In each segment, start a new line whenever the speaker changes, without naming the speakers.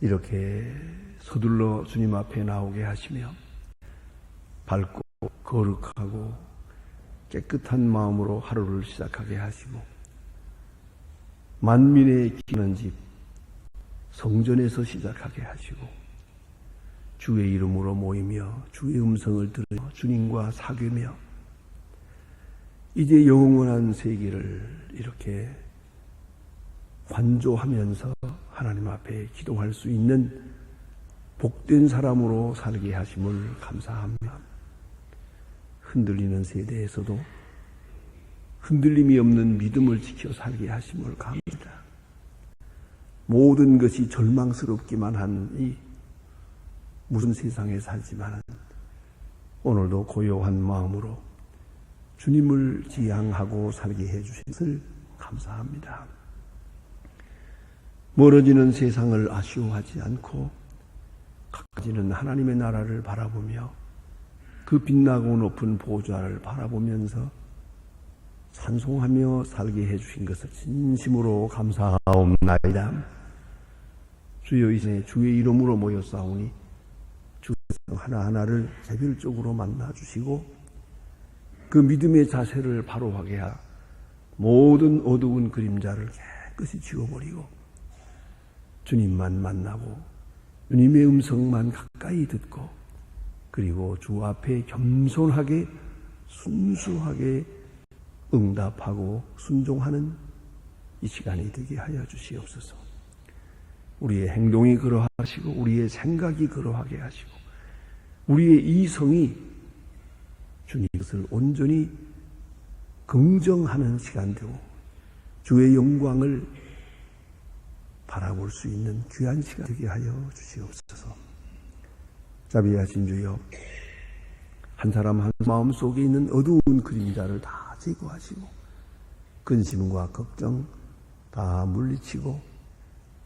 이렇게 서둘러 주님 앞에 나오게 하시며 밝고 거룩하고 깨끗한 마음으로 하루를 시작하게 하시고 만민의 기는 집 성전에서 시작하게 하시고 주의 이름으로 모이며 주의 음성을 들으며 주님과 사귀며 이제 영원한 세계를 이렇게 관조하면서 하나님 앞에 기도할 수 있는 복된 사람으로 살게 하심을 감사합니다. 흔들리는 세대에서도 흔들림이 없는 믿음을 지켜 살게 하심을 감사합니다. 모든 것이 절망스럽기만 한 이 무슨 세상에 살지만 오늘도 고요한 마음으로 주님을 지향하고 살게 해주신 것을 감사합니다. 멀어지는 세상을 아쉬워하지 않고 가까워지는 하나님의 나라를 바라보며 그 빛나고 높은 보좌를 바라보면서 찬송하며 살게 해주신 것을 진심으로 감사하옵나이다. 주여 이 시간에 주의 이름으로 모였사오니 주 하나하나를 개별적으로 만나주시고 그 믿음의 자세를 바로하게 하 모든 어두운 그림자를 깨끗이 지워버리고 주님만 만나고 주님의 음성만 가까이 듣고 그리고 주 앞에 겸손하게 순수하게 응답하고 순종하는 이 시간이 되게 하여 주시옵소서. 우리의 행동이 그러하시고 우리의 생각이 그러하게 하시고 우리의 이성이 주님 것을 온전히 긍정하는 시간 되고 주의 영광을 바라볼 수 있는 귀한 시간 되게 하여 주시옵소서. 자비하신 주여, 한 사람 한 마음 속에 있는 어두운 그림자를 다 제거하시고 근심과 걱정 다 물리치고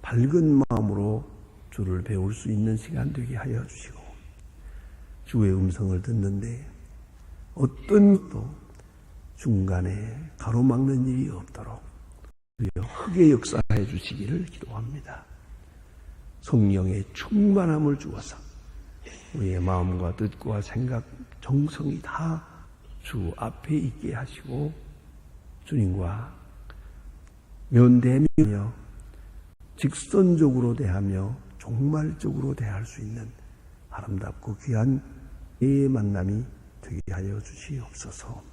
밝은 마음으로 주를 배울 수 있는 시간 되게 하여 주시고 주의 음성을 듣는데 어떤 것도 중간에 가로막는 일이 없도록 크게 역사해 주시기를 기도합니다. 성령의 충만함을 주어서 우리의 마음과 뜻과 생각, 정성이 다 주 앞에 있게 하시고 주님과 면대하며 직선적으로 대하며 종말적으로 대할 수 있는 아름답고 귀한 의 만남이 되게 하여 주시옵소서.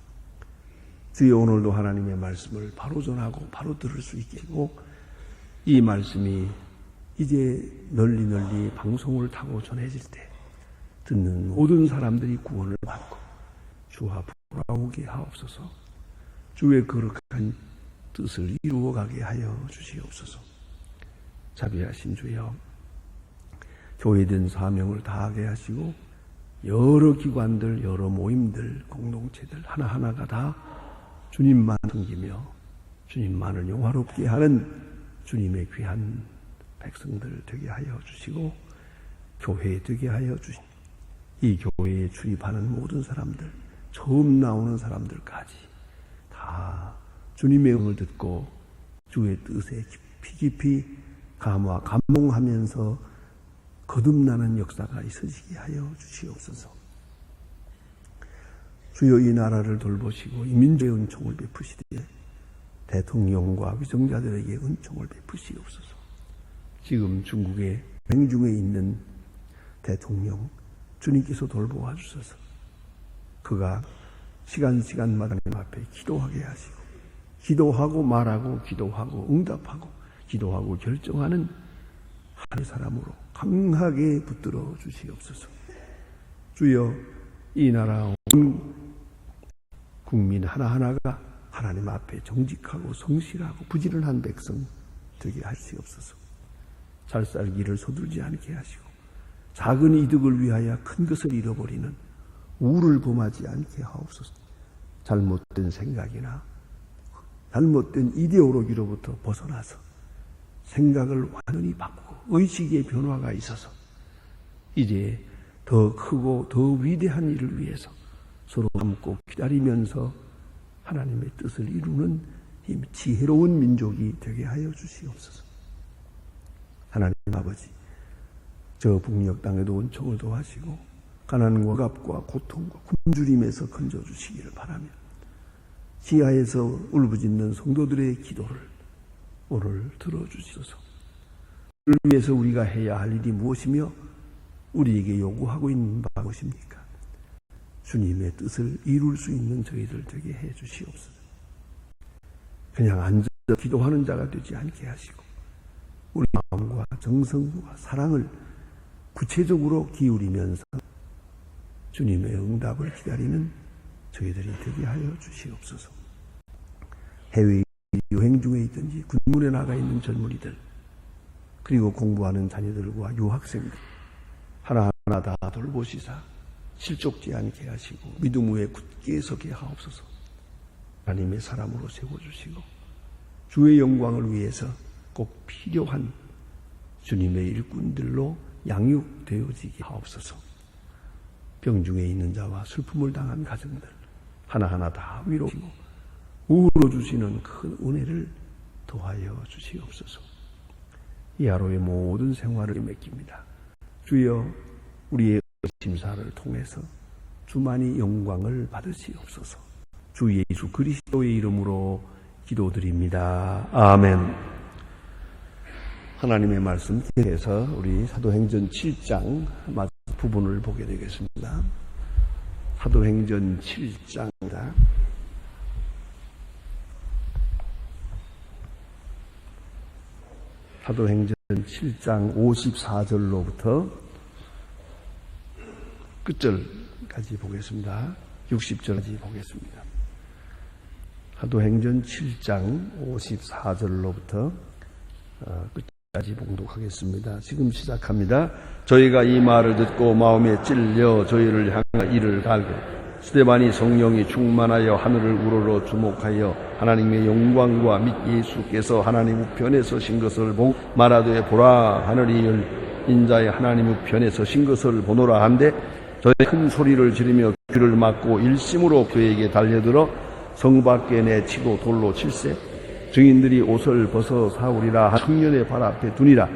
주여 오늘도 하나님의 말씀을 바로 전하고 바로 들을 수 있게 하고 이 말씀이 이제 널리 방송을 타고 전해질 때 듣는 모든 사람들이 구원을 받고 주 앞으로 돌아오게 하옵소서. 주의 거룩한 뜻을 이루어가게 하여 주시옵소서. 자비하신 주여, 교회된 사명을 다하게 하시고 여러 기관들, 여러 모임들, 공동체들 하나하나가 다 주님만 섬기며 주님만을 영화롭게 하는 주님의 귀한 백성들 되게 하여 주시고 교회 되게 하여 주신 이 교회에 출입하는 모든 사람들, 처음 나오는 사람들까지 다 주님의 음을 듣고 주의 뜻에 깊이 감동하면서 거듭나는 역사가 있어지게 하여 주시옵소서. 주여 이 나라를 돌보시고 이 민족의 은총을 베푸시되 대통령과 위정자들에게 은총을 베푸시옵소서. 지금 중국의 맹 중에 있는 대통령 주님께서 돌보아 주셔서 그가 시간마다 하나님 앞에 기도하게 하시고 기도하고 말하고 기도하고 응답하고 기도하고 결정하는 한 사람으로 강하게 붙들어 주시옵소서. 주여 이 나라 온 국민 하나하나가 하나님 앞에 정직하고 성실하고 부지런한 백성 되게 하시옵소서. 잘 살기를 서두르지 않게 하시고 작은 이득을 위하여 큰 것을 잃어버리는 우를 범하지 않게 하옵소서. 잘못된 생각이나 잘못된 이데올로기로부터 벗어나서 생각을 완전히 바꾸고 의식의 변화가 있어서 이제 더 크고 더 위대한 일을 위해서 서로 참고 기다리면서 하나님의 뜻을 이루는 이 지혜로운 민족이 되게 하여 주시옵소서. 하나님 아버지, 저 북녘 땅에도 은총을 더하시고 가난과 갑과 고통과 굶주림에서 건져주시기를 바라며 지하에서 울부짖는 성도들의 기도를 오늘 들어주시소서. 그를 위해서 우리가 해야 할 일이 무엇이며 우리에게 요구하고 있는 바가 무엇입니까? 주님의 뜻을 이룰 수 있는 저희들 되게 해 주시옵소서. 그냥 앉아 기도하는 자가 되지 않게 하시고 우리 마음과 정성과 사랑을 구체적으로 기울이면서 주님의 응답을 기다리는 저희들이 되게 하여 주시옵소서. 해외 여행 중에 있든지 군문에 나가 있는 젊은이들 그리고 공부하는 자녀들과 유학생들 하나하나 다 돌보시사 실족지 않게 하시고 믿음 위에 굳게 서게 하옵소서. 하나님의 사람으로 세워주시고 주의 영광을 위해서 꼭 필요한 주님의 일꾼들로 양육되어지게 하옵소서. 병중에 있는 자와 슬픔을 당한 가정들 하나하나 다 위로하시고 우로 주시는 큰 은혜를 더하여 주시옵소서. 이 하루의 모든 생활을 맡깁니다. 주여 우리의 심사를 통해서 주만이 영광을 받으시옵소서. 주 예수 그리스도의 이름으로 기도드립니다. 아멘. 하나님의 말씀 계속해서 우리 사도행전 7장 마지막 부분을 보게 되겠습니다. 사도행전 7장입니다. 사도행전 7장 54절로부터 끝절까지 보겠습니다. 60절까지 보겠습니다. 사도행전 7장 54절로부터 끝까지 봉독하겠습니다. 지금 시작합니다. 저희가 이 말을 듣고 마음에 찔려 저희를 향하여 이를 갈고 스데반이 성령이 충만하여 하늘을 우러러 주목하여 하나님의 영광과 및 예수께서 하나님 우편에 서신 것을 보고 말하되 보라 하늘이 열 인자의 하나님 우편에 서신 것을 보노라 한데 저희 큰 소리를 지르며 귀를 막고 일심으로 그에게 달려들어 성 밖에 내치고 돌로 칠세 증인들이 옷을 벗어 사울이라 청년의 발 앞에 두니라.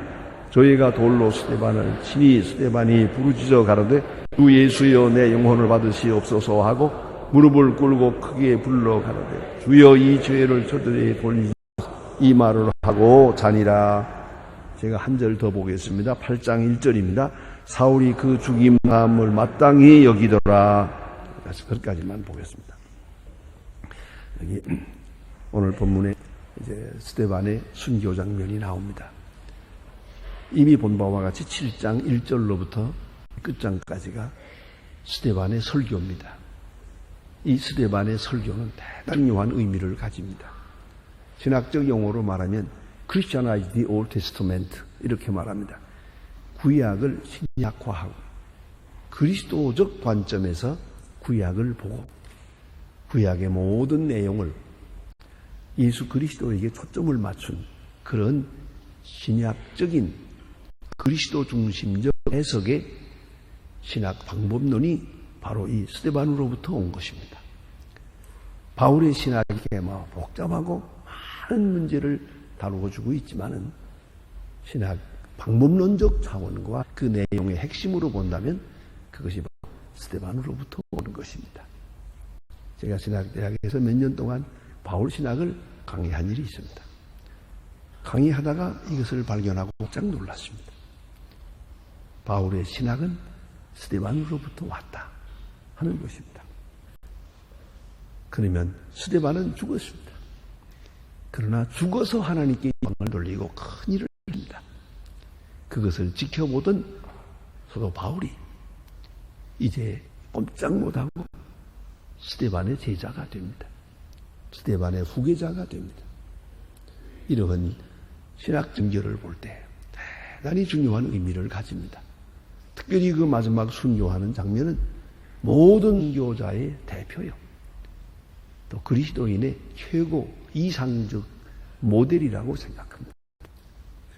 저희가 돌로 스데반을 치니 스데반이 부르짖어 가로되 주 예수여 내 영혼을 받으시옵소서 하고 무릎을 꿇고 크게 불러 가로되 주여 이 죄를 저들에게 돌리시옵소서 이 말을 하고 자니라. 제가 한 절 더 보겠습니다. 8장 1절입니다. 사울이 그 죽임남을 마땅히 여기더라. 거기까지만 보겠습니다. 여기 오늘 본문에 이제 스데반의 순교 장면이 나옵니다. 이미 본 바와 같이 7장 1절로부터 끝장까지가 스데반의 설교입니다. 이 스데반의 설교는 대단히 묘한 의미를 가집니다. 신학적 용어로 말하면 Christianize the Old Testament 이렇게 말합니다. 구약을 신약화하고 그리스도적 관점에서 구약을 보고 구약의 모든 내용을 예수 그리스도에게 초점을 맞춘 그런 신약적인 그리스도 중심적 해석의 신학 방법론이 바로 이 스데반으로부터 온 것입니다. 바울의 신학이 복잡하고 많은 문제를 다루어주고 있지만은 신학 방법론적 차원과 그 내용의 핵심으로 본다면 그것이 바로 스데반으로부터 오는 것입니다. 제가 신학대학에서 몇 년 동안 바울 신학을 강의한 일이 있습니다. 강의하다가 이것을 발견하고 깜짝 놀랐습니다. 바울의 신학은 스데반으로부터 왔다 하는 것입니다. 그러면 스데반은 죽었습니다. 그러나 죽어서 하나님께 영광을 돌리고 큰 일을 합니다. 그것을 지켜보던 사도 바울이 이제 꼼짝 못하고 스데반의 제자가 됩니다. 스데반의 후계자가 됩니다. 이러한 신학 증거를 볼 때 대단히 중요한 의미를 가집니다. 특별히 그 마지막 순교하는 장면은 모든 순교자의 대표요. 또 그리스도인의 최고 이상적 모델이라고 생각합니다.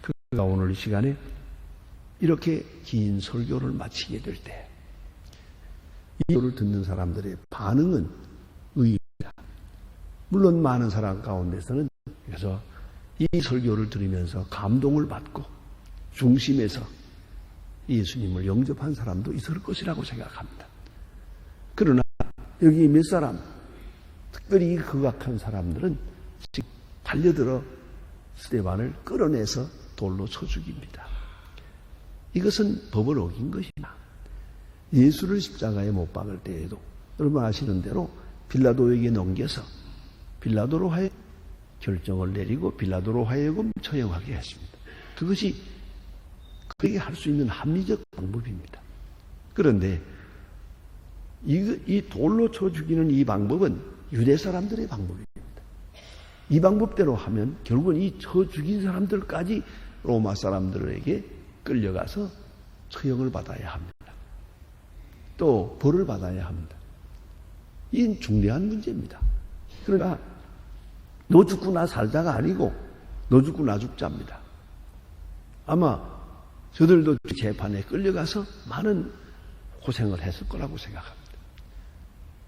그가 오늘 이 시간에 이렇게 긴 설교를 마치게 될 때 이 설교를 듣는 사람들의 반응은 의외입니다. 물론 많은 사람 가운데서는 그래서 이 설교를 들으면서 감동을 받고 중심에서 예수님을 영접한 사람도 있을 것이라고 생각합니다. 그러나 여기 몇 사람, 특별히 극악한 사람들은 지금 달려들어 스데반을 끌어내서 돌로 쳐 죽입니다. 이것은 법을 어긴 것이나 예수를 십자가에 못 박을 때에도 여러분 아시는 대로 빌라도에게 넘겨서 빌라도로 하여금 결정을 내리고 빌라도로 하여금 처형하게 했습니다. 그것이 그에게 할 수 있는 합리적 방법입니다. 그런데 이 돌로 쳐 죽이는 이 방법은 유대 사람들의 방법입니다. 이 방법대로 하면 결국은 이 쳐 죽인 사람들까지 로마 사람들에게 끌려가서 처형을 받아야 합니다. 또 벌을 받아야 합니다. 이건 중대한 문제입니다. 그러니까 너 죽고 나 살자가 아니고 너 죽고 나 죽자입니다. 아마 저들도 재판에 끌려가서 많은 고생을 했을 거라고 생각합니다.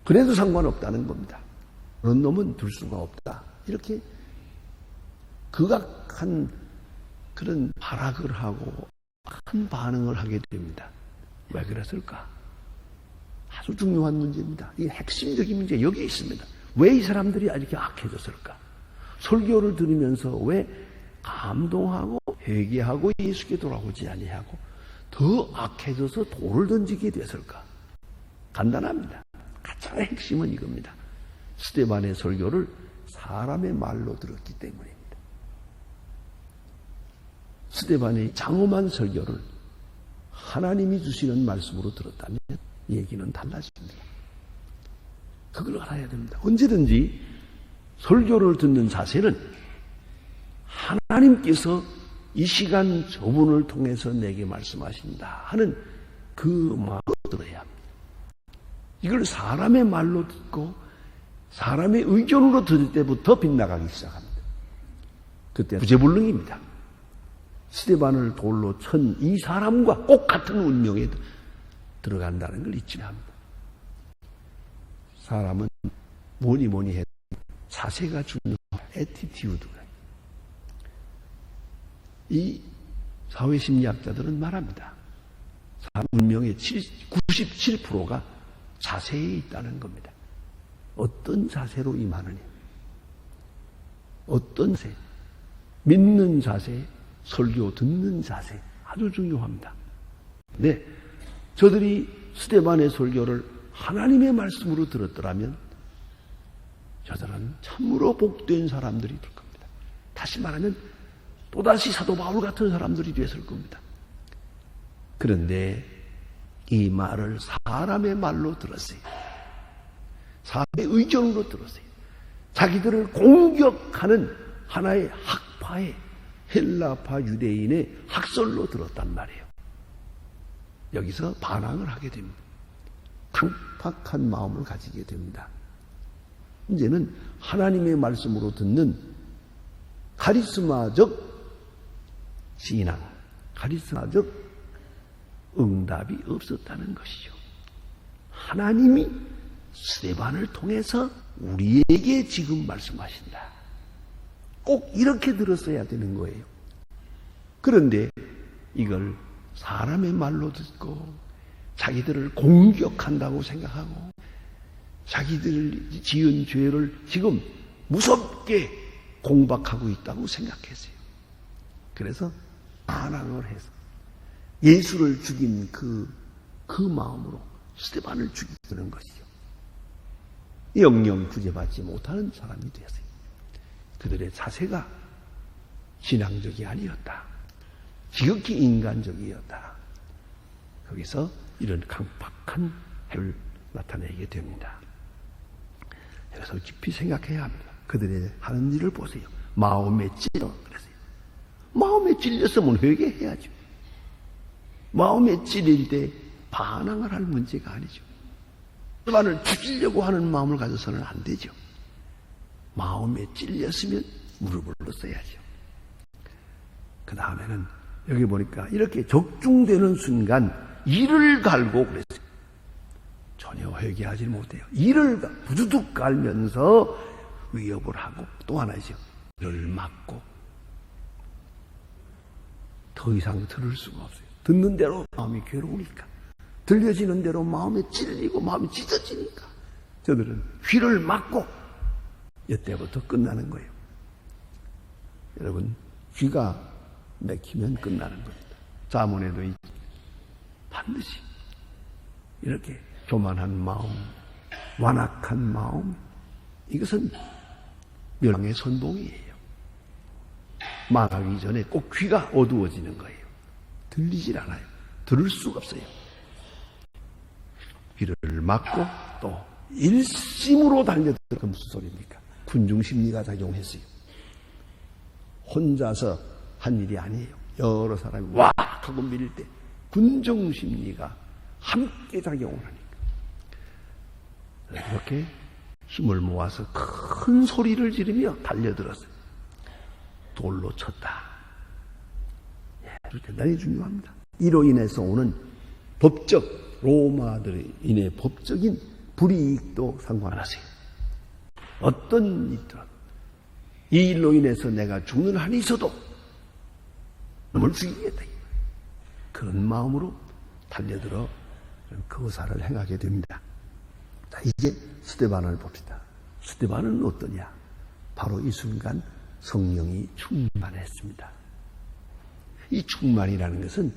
그래도 상관없다는 겁니다. 그런 놈은 둘 수가 없다. 이렇게 극악한 그런 발악을 하고 큰 반응을 하게 됩니다. 왜 그랬을까? 아주 중요한 문제입니다. 이 핵심적인 문제 여기에 있습니다. 왜 이 사람들이 이렇게 악해졌을까? 설교를 들으면서 왜 감동하고 회개하고 예수께 돌아오지 아니하고 더 악해져서 돌을 던지게 됐을까? 간단합니다. 가장 핵심은 이겁니다. 스데반의 설교를 사람의 말로 들었기 때문입니다. 스데반의 장엄한 설교를 하나님이 주시는 말씀으로 들었다면 얘기는 달라집니다. 그걸 알아야 됩니다. 언제든지 설교를 듣는 자세는 하나님께서 이 시간 저분을 통해서 내게 말씀하신다 하는 그 마음으로 들어야 합니다. 이걸 사람의 말로 듣고 사람의 의견으로 들을 때부터 빗나가기 시작합니다. 그때 구제불능입니다. 스데반을 돌로 천 이 사람과 꼭 같은 운명에 들어간다는 걸 잊지 합니다. 사람은 뭐니 해도 자세가 중요한 애티튜드가. 이 사회심리학자들은 말합니다. 사람 운명의 97%가 자세에 있다는 겁니다. 어떤 자세로 임하느냐, 어떤 자세, 믿는 자세, 설교 듣는 자세 아주 중요합니다. 네, 저들이 스데반의 설교를 하나님의 말씀으로 들었더라면 저들은 참으로 복된 사람들이 될 겁니다. 다시 말하면 또다시 사도 바울 같은 사람들이 됐을 겁니다. 그런데 이 말을 사람의 말로 들었어요. 사람의 의견으로 들었어요. 자기들을 공격하는 하나의 학파의 헬라파 유대인의 학설로 들었단 말이에요. 여기서 반항을 하게 됩니다. 강팍한 마음을 가지게 됩니다. 이제는 하나님의 말씀으로 듣는 카리스마적 신앙, 카리스마적 응답이 없었다는 것이죠. 하나님이 스데반을 통해서 우리에게 지금 말씀하신다. 꼭 이렇게 들었어야 되는 거예요. 그런데 이걸 사람의 말로 듣고 자기들을 공격한다고 생각하고 자기들 지은 죄를 지금 무섭게 공박하고 있다고 생각했어요. 그래서 반항을 해서 예수를 죽인 그 마음으로 스데반을 죽이는 것이죠. 영영 구제받지 못하는 사람이 되었어요. 그들의 자세가 신앙적이 아니었다. 지극히 인간적이었다. 거기서 이런 강팍한 해를 나타내게 됩니다. 그래서 깊이 생각해야 합니다. 그들의 하는 일을 보세요. 마음에 찔러 그랬어요. 마음에 찔렸으면 회개해야죠. 마음에 찔릴 때 반항을 할 문제가 아니죠. 스데반을 죽이려고 하는 마음을 가져서는 안 되죠. 마음에 찔렸으면 무릎을 꿇어야죠. 그 다음에는 여기 보니까 이렇게 적중되는 순간 이를 갈고 그랬어요. 전혀 회개하지 못해요. 이를 부두둑 갈면서 위협을 하고 또 하나죠. 이를 막고 더 이상 들을 수가 없어요. 듣는 대로 마음이 괴로우니까, 들려지는 대로 마음에 찔리고 마음이 찢어지니까 저들은 귀를 막고 이때부터 끝나는 거예요. 여러분, 귀가 막히면 끝나는 겁니다. 잠언에도 반드시 이렇게 교만한 마음, 완악한 마음, 이것은 멸망의 선봉이에요. 망하기 전에 꼭 귀가 어두워지는 거예요. 들리질 않아요. 들을 수가 없어요. 귀를 막고 또 일심으로 달려들어가 무슨 소리입니까? 군중심리가 작용했어요. 혼자서 한 일이 아니에요. 여러 사람이 와 하고 밀릴 때 군중심리가 함께 작용을 하니까 이렇게 힘을 모아서 큰 소리를 지르며 달려들었어요. 돌로 쳤다. 대단히 중요합니다. 이로 인해서 오는 법적, 로마들의 인해 법적인 불이익도 상관하세요. 어떤 일이든 이 일로 인해서 내가 죽는 한이 있어도 놈을 죽이겠다. 그런 마음으로 달려들어 그 의사를 행하게 됩니다. 자, 이제 스데반을 봅시다. 스데반은 어떠냐? 바로 이 순간 성령이 충만했습니다. 이 충만이라는 것은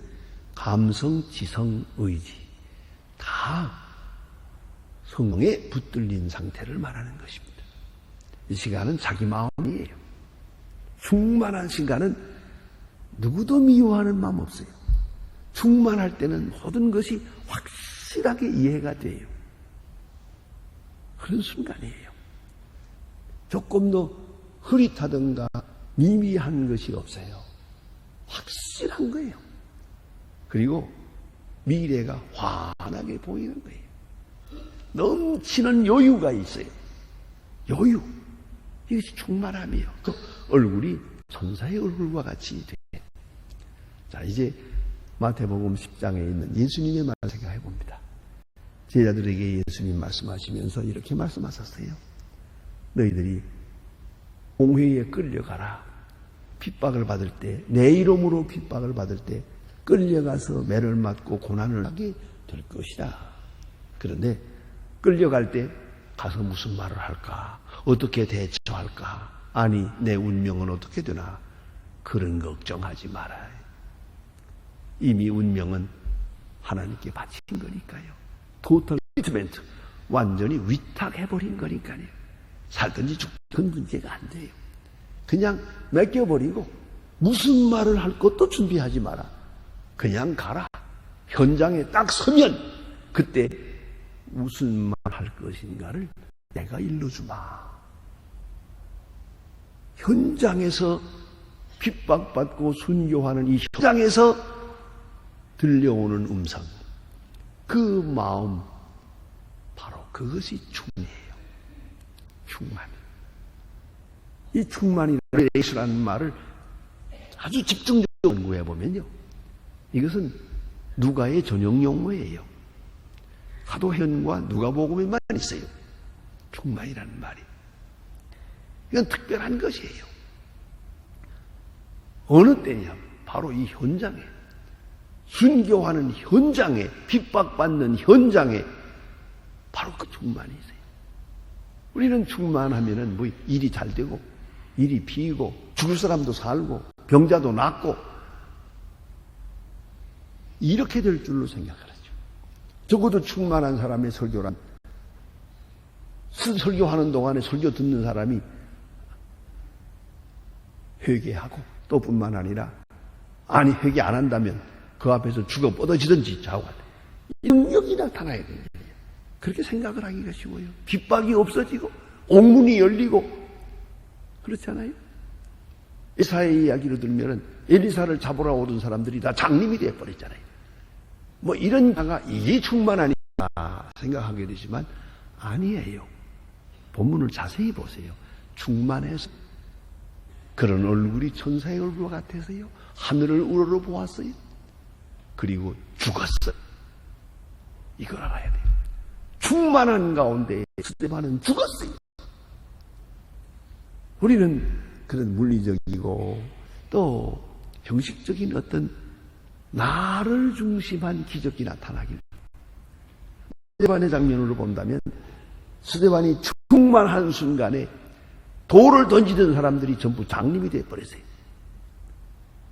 감성, 지성, 의지 다 성령에 붙들린 상태를 말하는 것입니다. 이 시간은 자기 마음이에요. 충만한 시간은 누구도 미워하는 마음 없어요. 충만할 때는 모든 것이 확실하게 이해가 돼요. 그런 순간이에요. 조금 더 흐릿하든가 미미한 것이 없어요. 확실한 거예요. 그리고 미래가 환하게 보이는 거예요. 넘치는 여유가 있어요. 여유. 이것이 충만함이에요. 그 얼굴이 천사의 얼굴과 같이 돼요. 자, 이제 마태복음 10장에 있는 예수님의 말을 생각해 봅니다. 제자들에게 예수님 말씀하시면서 이렇게 말씀하셨어요. 너희들이 공회에 끌려가라. 핍박을 받을 때, 내 이름으로 핍박을 받을 때 끌려가서 매를 맞고 고난을 하게 될 것이다. 그런데 끌려갈 때 가서 무슨 말을 할까? 어떻게 대처할까? 아니, 내 운명은 어떻게 되나? 그런 걱정하지 마라. 이미 운명은 하나님께 바친 거니까요. 토탈 트리트먼트, 완전히 위탁해버린 거니까요. 살든지 죽든 문제가 안 돼요. 그냥 맡겨버리고 무슨 말을 할 것도 준비하지 마라. 그냥 가라. 현장에 딱 서면 그때 무슨 말 할 것인가를 내가 일러주마. 현장에서 핍박받고 순교하는 이 현장에서 들려오는 음성, 그 마음, 바로 그것이 충만이에요. 충만. 이 충만이라는 예수라는 말을 아주 집중적으로 연구해 보면요, 이것은 누가의 전용 용어예요. 사도행과 누가복음에만 있어요. 충만이라는 말이. 이건 특별한 것이에요. 어느 때냐? 바로 이 현장에, 순교하는 현장에, 핍박받는 현장에 바로 그 충만이 있어요. 우리는 충만하면은 뭐 일이 잘 되고, 일이 피이고, 죽을 사람도 살고, 병자도 낫고, 이렇게 될 줄로 생각하죠. 적어도 충만한 사람의 설교란, 설교하는 동안에 설교 듣는 사람이 회개하고, 또 뿐만 아니라, 아니, 회개 안 한다면 그 앞에서 죽어 뻗어지든지 자고, 능력이 나타나야 돼요. 그렇게 생각을 하기가 쉬워요. 핍박이 없어지고, 옥문이 열리고, 그렇잖아요? 이사야의 이야기로 들면은 엘리사를 잡으러 오던 사람들이 다 장님이 되어버렸잖아요. 뭐 이런 자가 이게 충만하니까 생각하게 되지만 아니에요. 본문을 자세히 보세요. 충만해서 그런 얼굴이 천사의 얼굴과 같아서요. 하늘을 우러러 보았어요. 그리고 죽었어요. 이걸 알아야 돼요. 충만한 가운데 스데반은 죽었어요. 우리는 그런 물리적이고 또 형식적인 어떤 나를 중심한 기적이 나타나길. 스데반의 장면으로 본다면 스데반이 충만한 순간에 돌을 던지던 사람들이 전부 장님이 되어버렸어요.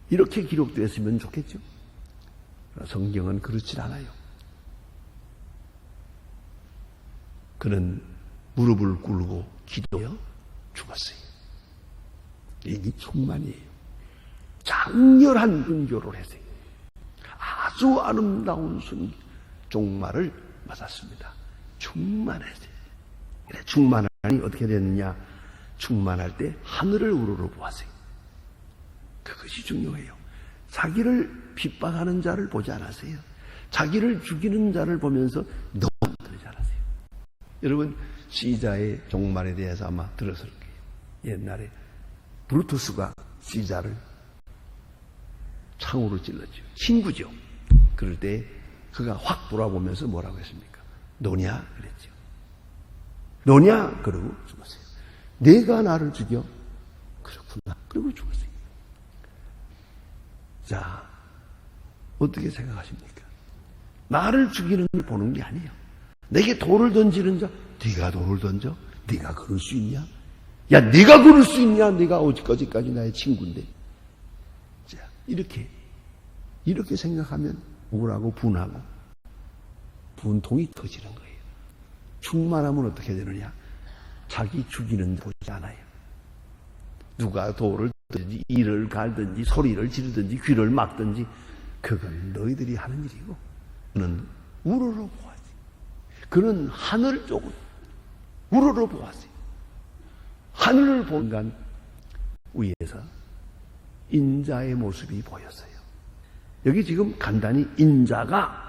이렇게 기록되었으면 좋겠죠. 성경은 그렇지 않아요. 그는 무릎을 꿇고 기도하여 죽었어요. 이게 충만이에요. 장렬한 순교를 했어요. 아주 아름다운 순교, 종말을 맞았습니다. 충만했어요. 그래, 충만하니 어떻게 됐느냐? 충만할 때 하늘을 우러러 보았어요. 그것이 중요해요. 자기를 핍박하는 자를 보지 않았어요. 자기를 죽이는 자를 보면서 너무 그러지 않았어요. 여러분, 시자의 종말에 대해서 아마 들었을 거예요. 옛날에 브루투스가 시자를 창으로 찔렀죠. 친구죠. 그럴 때 그가 확 돌아보면서 뭐라고 했습니까? 너냐? 그랬죠. 너냐? 그러고 죽었어요. 내가 나를 죽여? 그렇구나. 그러고 죽었어요. 자, 어떻게 생각하십니까? 나를 죽이는 걸 보는 게 아니에요. 내게 돌을 던지는 자, 네가 돌을 던져? 네가 그럴 수 있냐? 야, 네가 그럴 수 있냐? 네가 어디까지 나의 친구인데. 자, 이렇게 생각하면 우울하고 분하고 분통이 터지는 거예요. 충만하면 어떻게 되느냐? 자기 죽이는 데 보지 않아요. 누가 돌을 던지 이를 갈든지 소리를 지르든지 귀를 막든지 그건 너희들이 하는 일이고, 그는 우러러 보았지. 그는 하늘 쪽을 우러러 보았어요. 하늘을 본 순간 위에서 인자의 모습이 보였어요. 여기 지금 간단히 인자가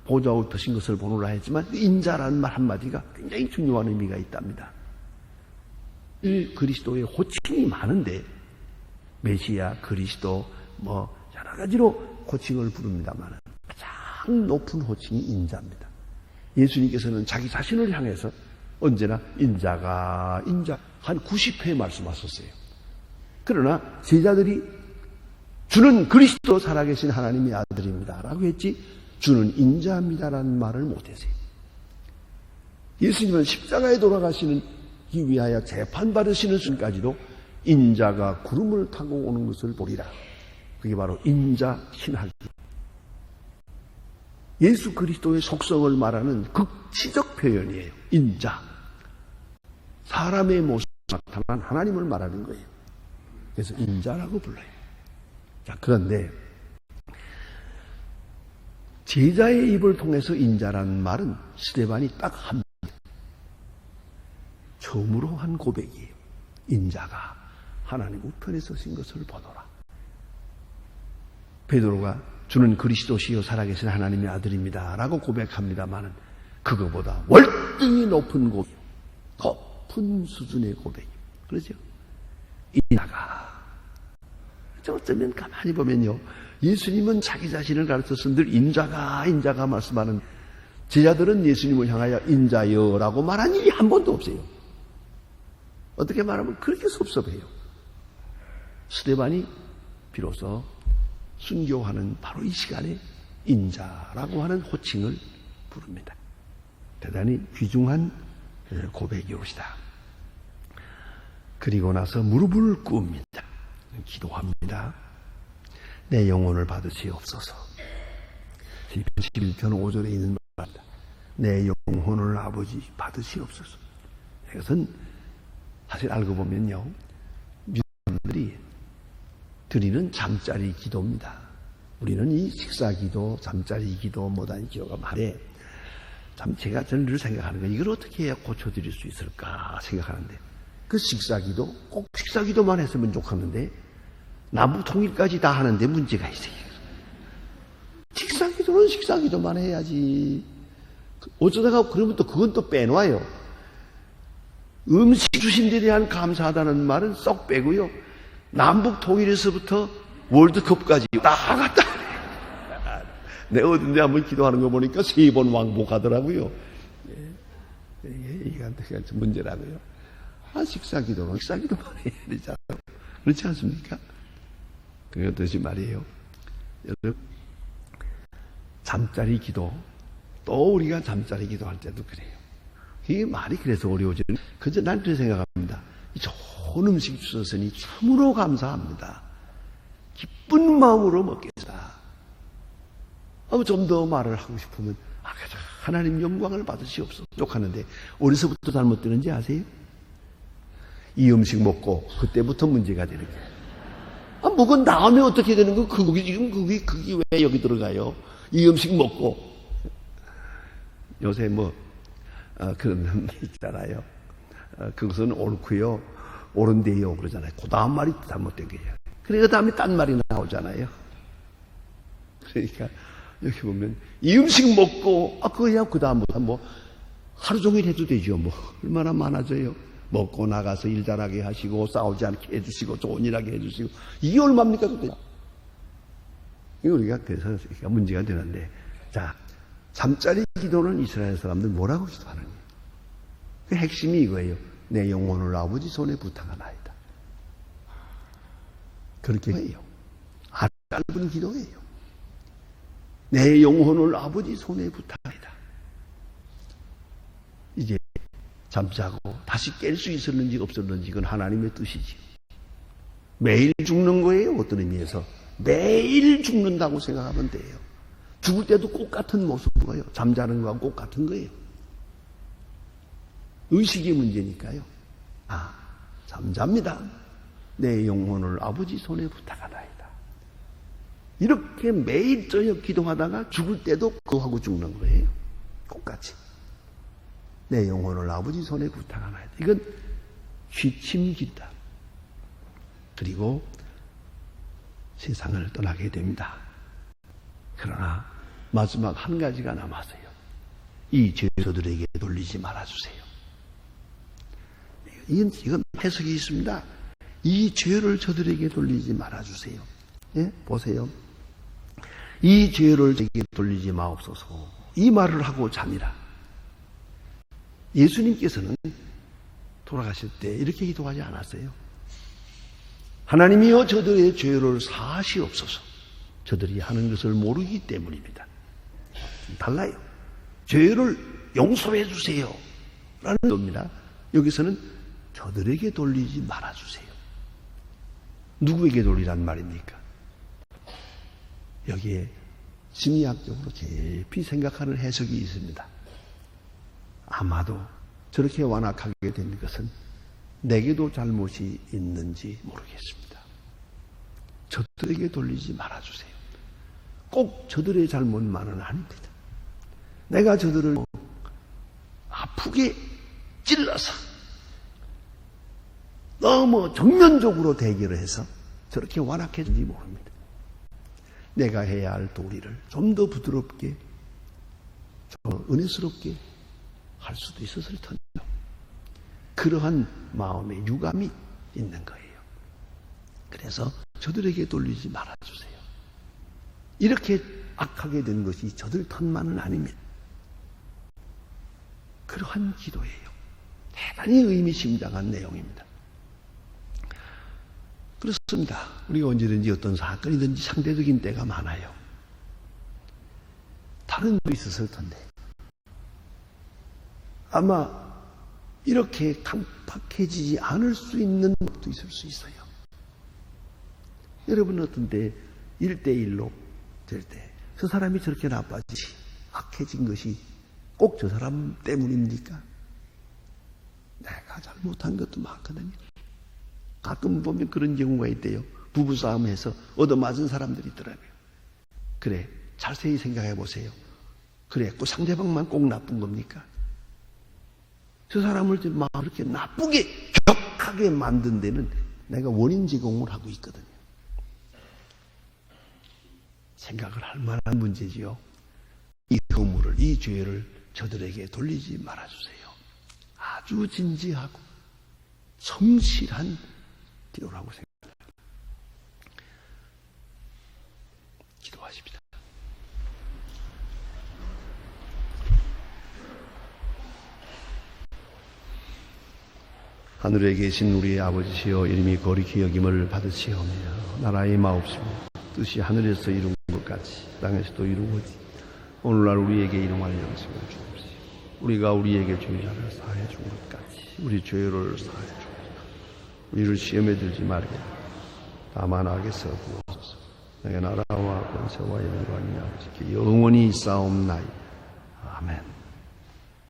보좌에 드신 것을 보노라 했지만 인자라는 말 한마디가 굉장히 중요한 의미가 있답니다. 이 그리스도의 호칭이 많은데 메시아, 그리스도 뭐 여러 가지로 호칭을 부릅니다만 가장 높은 호칭이 인자입니다. 예수님께서는 자기 자신을 향해서 언제나 인자가 한 90회 말씀하셨어요. 그러나 제자들이 주는 그리스도 살아계신 하나님의 아들입니다 라고 했지 주는 인자입니다라는 말을 못했어요. 예수님은 십자가에 돌아가시는 이 위하여 재판받으시는 순간까지도 인자가 구름을 타고 오는 것을 보리라. 그게 바로 인자 신학이에요. 예수 그리스도의 속성을 말하는 극치적 표현이에요. 인자. 사람의 모습으로 나타난 하나님을 말하는 거예요. 그래서 인자라고 불러요. 자, 그런데 제자의 입을 통해서 인자라는 말은 스데반이 딱 한 처음으로 한 고백이에요. 인자가 하나님 우편에 서신 것을 보노라. 베드로가 주는 그리스도시요 살아계신 하나님의 아들입니다 라고 고백합니다만 그거보다 월등히 높은 고백, 높은 수준의 고백이에요. 그렇죠? 인자가 어쩌면 가만히 보면요, 예수님은 자기 자신을 가르쳐서 늘 인자가 말씀하는, 제자들은 예수님을 향하여 인자여라고 말한 일이 한 번도 없어요. 어떻게 말하면 그렇게 섭섭해요. 스데반이 비로소 순교하는 바로 이 시간에 인자라고 하는 호칭을 부릅니다. 대단히 귀중한 고백이옵시다. 그리고 나서 무릎을 꿇습니다. 기도합니다. 내 영혼을 받으시옵소서. 시편 11편 5절에 있는 말입니다. 내 영혼을 아버지 받으시옵소서. 이것은 사실 알고 보면요, 사람들이 드리는 잠자리 기도입니다. 우리는 이 식사 기도, 잠자리 기도, 뭐단 기도가 많은데, 참 제가 늘 생각하는 거예요. 이걸 어떻게 해야 고쳐드릴 수 있을까 생각하는데, 그 식사 기도, 꼭 식사 기도만 했으면 좋겠는데 남북 통일까지 다 하는데 문제가 있어요. 식사 기도는 식사 기도만 해야지. 어쩌다가 그러면 또 그건 또 빼놔요. 음식 주신 데 대한 감사하다는 말은 쏙 빼고요, 남북 통일에서부터 월드컵까지 다 갔다. 내가 어딘데 한번 기도하는 거 보니까 3번 왕복하더라고요. 이게 문제라고요. 식사 기도만 해야 되잖아요. 그렇지 않습니까? 그게 어떠시 말이에요? 여러분, 잠자리 기도, 또 우리가 잠자리 기도할 때도 그래요. 이게 말이 그래서 어려워지는, 그저 난 그렇게 생각합니다. 이 좋은 음식 주셨으니 참으로 감사합니다. 기쁜 마음으로 먹겠다. 좀 더 말을 하고 싶으면, 하나님 영광을 받으시옵소서 하는데, 어디서부터 잘못되는지 아세요? 이 음식 먹고, 그때부터 문제가 되는 거예요. 먹은 다음에 어떻게 되는 거? 그게 왜 여기 들어가요? 이 음식 먹고. 요새 그런 게 있잖아요. 그것은 옳고요, 옳은데요, 그러잖아요. 그 다음 말이 잘못된 거예요. 그래, 그 다음에 딴 말이 나오잖아요. 그러니까, 여기 보면, 이 음식 먹고, 그거야, 그 다음부터 하루 종일 해도 되죠, 얼마나 많아져요. 먹고 나가서 일 잘하게 하시고, 싸우지 않게 해주시고, 좋은 일 하게 해주시고, 이게 얼마입니까, 그때? 이거 우리가 그래서 문제가 되는데, 자, 잠자리 기도는 이스라엘 사람들 뭐라고 기도하느냐. 그 핵심이 이거예요. 내 영혼을 아버지 손에 부탁하나이다. 그렇게 해요. 아주 짧은 기도예요. 내 영혼을 아버지 손에 부탁하나이다. 이제 잠자고 다시 깰 수 있었는지 없었는지 그건 하나님의 뜻이지. 매일 죽는 거예요. 어떤 의미에서 매일 죽는다고 생각하면 돼요. 죽을 때도 똑같은 모습인 거예요. 잠자는 거하고 똑같은 거예요. 의식의 문제니까요. 잠잡니다. 내 영혼을 아버지 손에 부탁하나이다. 이렇게 매일 저녁 기도하다가 죽을 때도 그거 하고 죽는 거예요. 똑같이. 내 영혼을 아버지 손에 부탁하나이다. 이건 취침기다. 그리고 세상을 떠나게 됩니다. 그러나 마지막 한 가지가 남았어요. 이 죄들에게 돌리지 말아주세요. 이건 해석이 있습니다. 이 죄를 저들에게 돌리지 말아주세요. 예? 보세요. 이 죄를 저에게 돌리지 마옵소서. 이 말을 하고 잠이라. 예수님께서는 돌아가실 때 이렇게 기도하지 않았어요. 하나님이여 저들의 죄를 사하시옵소서. 저들이 하는 것을 모르기 때문입니다. 달라요. 죄를 용서해 주세요 라는 겁니다. 여기서는 저들에게 돌리지 말아주세요. 누구에게 돌리란 말입니까? 여기에 심리학적으로 깊이 생각하는 해석이 있습니다. 아마도 저렇게 완악하게 된 것은 내게도 잘못이 있는지 모르겠습니다. 저들에게 돌리지 말아주세요. 꼭 저들의 잘못만은 아닙니다. 내가 저들을 아프게 찔러서 너무 정면적으로 대결을 해서 저렇게 완악해진지 모릅니다. 내가 해야 할 도리를 좀 더 부드럽게, 좀 은혜스럽게 할 수도 있었을 텐데요. 그러한 마음의 유감이 있는 거예요. 그래서 저들에게 돌리지 말아주세요. 이렇게 악하게 된 것이 저들 탓만은 아닙니다. 그러한 기도예요. 대단히 의미심장한 내용입니다. 그렇습니다. 우리가 언제든지 어떤 사건이든지 상대적인 때가 많아요. 다른 일도 있었을 텐데 아마 이렇게 강팍해지지 않을 수 있는 것도 있을 수 있어요. 여러분은 어떤 때 1대1로 될 때 저 사람이 저렇게 나빠지지 악해진 것이 꼭 저 사람 때문입니까? 내가 잘못한 것도 많거든요. 가끔 보면 그런 경우가 있대요. 부부싸움에서 얻어맞은 사람들이 있더라고요. 그래, 자세히 생각해 보세요. 그래, 그 상대방만 꼭 나쁜 겁니까? 저 사람을 막 그렇게 나쁘게 격하게 만든 데는 내가 원인 제공을 하고 있거든요. 생각을 할 만한 문제지요. 이 허물을, 이 죄를 저들에게 돌리지 말아주세요. 아주 진지하고 성실한 기도라고 생각합니다. 기도하십시다. 하늘에 계신 우리 아버지시여, 이름이 거룩히 여김을 받으시오며 나라의 마옵시며 뜻이 하늘에서 이룬 것 같이 땅에서도 이루어지 오늘날 우리에게 일용할 양식을 주옵시고 우리가 우리에게 죄자를 사해 준 것 같이 우리 죄를 사해 주옵시고 우리를 시험에 들지 말게 다만 악에서 구하소서. 내게 나라와 권세와 영광이 아버지께 영원히 있사옵나이다. 아멘.